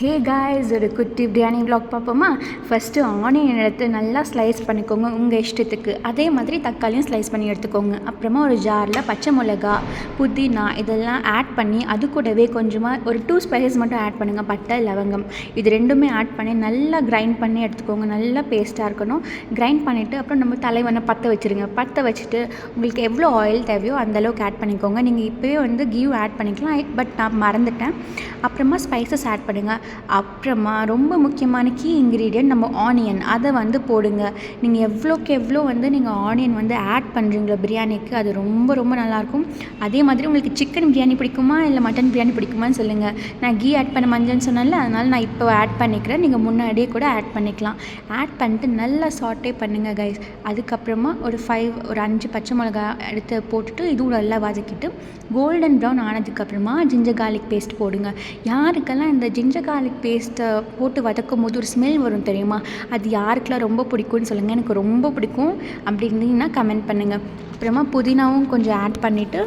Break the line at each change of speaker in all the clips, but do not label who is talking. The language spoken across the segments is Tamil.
ஹே காய்ஸ், ஒரு குட்டி பிரியாணி vlog பார்ப்போமா? ஃபஸ்ட்டு ஆனியன் எடுத்து நல்லா ஸ்லைஸ் பண்ணிக்கோங்க உங்கள் இஷ்டத்துக்கு. அதே மாதிரி தக்காளியும் ஸ்லைஸ் பண்ணி எடுத்துக்கோங்க. அப்புறமா ஒரு ஜாரில் பச்சை மிளகா, புதினா இதெல்லாம் ஆட் பண்ணி அது கூடவே கொஞ்சமாக ஒரு 2 ஸ்பைசஸ் மட்டும் ஆட் பண்ணுங்கள். பட்டை, லவங்கம் இது ரெண்டுமே ஆட் பண்ணி நல்லா கிரைண்ட் பண்ணி எடுத்துக்கோங்க. நல்லா பேஸ்ட்டாக இருக்கணும். கிரைண்ட் பண்ணிவிட்டு அப்புறம் நம்ம தலைவனை பற்ற வச்சுருங்க. பற்ற வச்சுட்டு உங்களுக்கு எவ்வளோ ஆயில் தேவையோ அந்தளவுக்கு ஆட் பண்ணிக்கோங்க. நீங்கள் இப்போவே வந்து கீவ் ஆட் பண்ணிக்கலாம், பட் நான் மறந்துட்டேன். அப்புறமா ஸ்பைசஸ் ஆட் பண்ணுங்கள். அப்புறமா ரொம்ப முக்கியமான கீ இன்க்ரீடியன்ட் நம்ம ஆனியன், அதை வந்து போடுங்க. நீங்கள் எவ்வளோக்கு எவ்வளோ வந்து நீங்கள் ஆனியன் வந்து ஆட் பண்ணுறீங்களோ பிரியாணிக்கு, அது ரொம்ப ரொம்ப நல்லாயிருக்கும். அதே மாதிரி உங்களுக்கு சிக்கன் பிரியாணி பிடிக்குமா இல்லை மட்டன் பிரியாணி பிடிக்குமான்னு சொல்லுங்கள். நான் கீ ஆட் பண்ண மஞ்சள்னு சொன்னேன்ல, அதனால் நான் இப்போ ஆட் பண்ணிக்கிறேன். நீங்கள் முன்னாடியே கூட ஆட் பண்ணிக்கலாம். ஆட் பண்ணிட்டு நல்லா சாட்டே பண்ணுங்கள் கைஸ். அதுக்கப்புறமா ஒரு 5 பச்சை மிளகா எடுத்து போட்டுட்டு இதுவும் நல்லா வதக்கிட்டு கோல்டன் ப்ரௌன் ஆனதுக்கப்புறமா ஜிஞ்சர் கார்லிக் பேஸ்ட் போடுங்க. யாருக்கெல்லாம் இந்த ஜிஞ்சர் கார்லிக் பேஸ்ட்டை போட்டு வதக்கும் போது ஒரு ஸ்மெல் வரும் தெரியுமா? அது யாருக்கெல்லாம் ரொம்ப பிடிக்கும்னு சொல்லுங்கள். எனக்கு ரொம்ப பிடிக்கும். அப்படி இருந்தீங்கன்னா கமெண்ட் பண்ணுங்கள். அப்புறமா புதினாவும் கொஞ்சம் ஆட் பண்ணிவிட்டு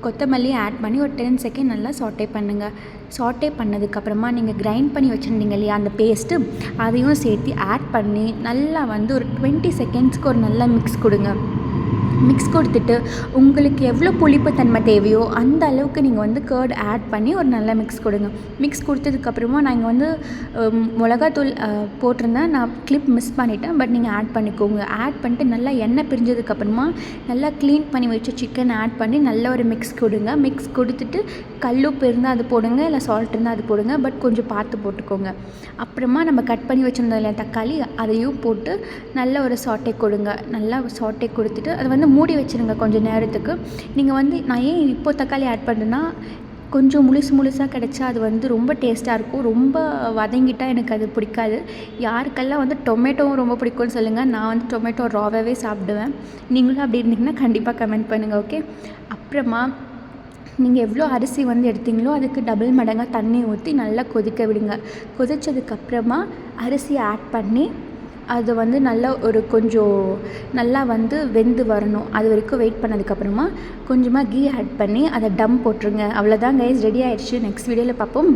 கொத்தமல்லியை ஆட் பண்ணி ஒரு 10 செகண்ட் நல்லா சாட்டே பண்ணுங்கள். சாட்டே பண்ணதுக்கப்புறமா நீங்கள் கிரைண்ட் பண்ணி வச்சுருந்தீங்க இல்லையா அந்த பேஸ்ட்டு, அதையும் சேர்த்து ஆட் பண்ணி நல்லா வந்து ஒரு 20 செகண்ட்ஸ்க்கு ஒரு நல்ல மிக்ஸ் கொடுங்க. மிக்ஸ் கொடுத்துட்டு உங்களுக்கு எவ்வளோ புளிப்புத்தன்மை தேவையோ அந்த அளவுக்கு நீங்கள் வந்து கர்ட் ஆட் பண்ணி ஒரு நல்ல மிக்ஸ் கொடுங்க. மிக்ஸ் கொடுத்ததுக்கப்புறமா நான் இங்கே வந்து மிளகாத்தூள் போட்டிருந்தேன், நான் கிளிப் மிஸ் பண்ணிட்டேன், பட் நீங்கள் ஆட் பண்ணிக்கோங்க. ஆட் பண்ணிட்டு நல்லா எண்ணெய் பிரிஞ்சதுக்கப்புறமா நல்லா க்ளீன் பண்ணி வச்ச சிக்கன் ஆட் பண்ணி நல்ல ஒரு மிக்ஸ் கொடுங்க. மிக்ஸ் கொடுத்துட்டு கல்லுப்பு இருந்தால் அது போடுங்க, இல்லை சால்ட் இருந்தால் அது போடுங்க, பட் கொஞ்சம் பார்த்து போட்டுக்கோங்க. அப்புறமா நம்ம கட் பண்ணி வச்சுருந்தோம் இல்லை தக்காளி, அதையும் போட்டு நல்ல ஒரு சாட்டே கொடுங்க. நல்லா சாட்டே கொடுத்துட்டு அதை வந்து மூடி வச்சுருங்க கொஞ்சம் நேரத்துக்கு. நீங்கள் வந்து நான் ஏன் இப்போ தக்காளி ஆட் பண்ணுறேன்னா, கொஞ்சம் முழுசாக கிடச்சா அது வந்து ரொம்ப டேஸ்ட்டாக இருக்கும். ரொம்ப வதங்கிட்டால் எனக்கு அது பிடிக்காது. யாருக்கெல்லாம் வந்து டொமேட்டோவும் ரொம்ப பிடிக்கும்னு சொல்லுங்கள். நான் வந்து டொமேட்டோ ராவாகவே சாப்பிடுவேன். நீங்களும் அப்படி இருந்தீங்கன்னா கண்டிப்பாக கமெண்ட் பண்ணுங்கள், ஓகே? அப்புறமா நீங்கள் எவ்வளோ அரிசி வந்து எடுத்தீங்களோ அதுக்கு டபுள் மடங்காக தண்ணி ஊற்றி நல்லா கொதிக்க விடுங்க. கொதித்ததுக்கப்புறமா அரிசியை ஆட் பண்ணி அது வந்து நல்லா ஒரு கொஞ்சம் நல்லா வந்து வெந்து வரணும். அது வரைக்கும் வெயிட் பண்ணதுக்கப்புறமா கொஞ்சமாக கீ ஆட் பண்ணி அதை டம் போட்டுருங்க. அவ்வளோதான் கைஸ், ரெடி ஆயிடுச்சு. நெக்ஸ்ட் வீடியோவில் பார்ப்போம்.